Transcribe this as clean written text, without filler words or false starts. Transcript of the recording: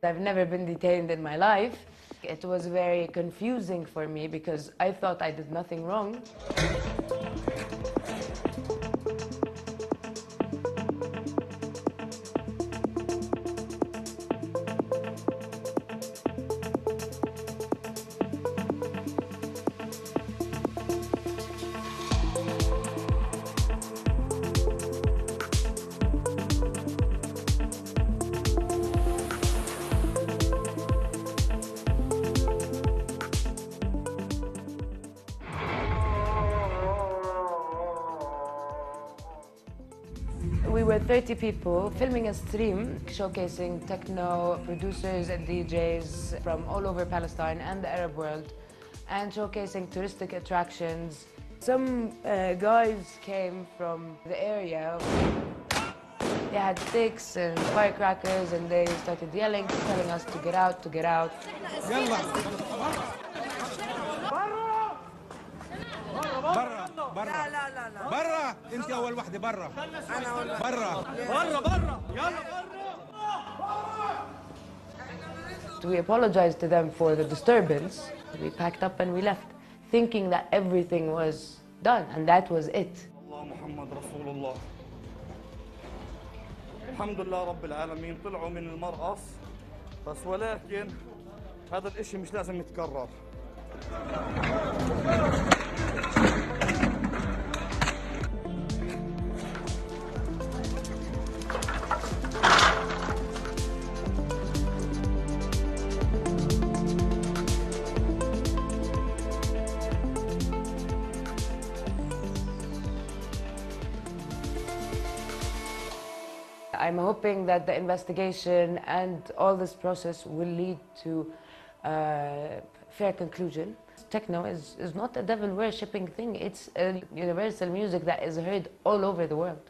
I've never been detained in my life. It was very confusing for me because I thought I did nothing wrong. We were 30 people filming a stream showcasing techno producers and DJs from all over Palestine and the Arab world, and showcasing touristic attractions. Some guys came from the area. They had sticks and firecrackers and they started yelling, telling us to get out, to get out. برا برا لا لا لا برا انت اول وحده برا انا اول برا برا برا يلا برا. We apologized to them for the disturbance. We packed up and we left, thinking that everything was done and that was it. الله محمد رسول الله. الحمد لله رب العالمين طلعوا من المرقص بس ولكن هذا الاشي مش لازم يتكرر. I'm hoping that the investigation and all this process will lead to a fair conclusion. Techno is not a devil worshipping thing. It's a universal music that is heard all over the world.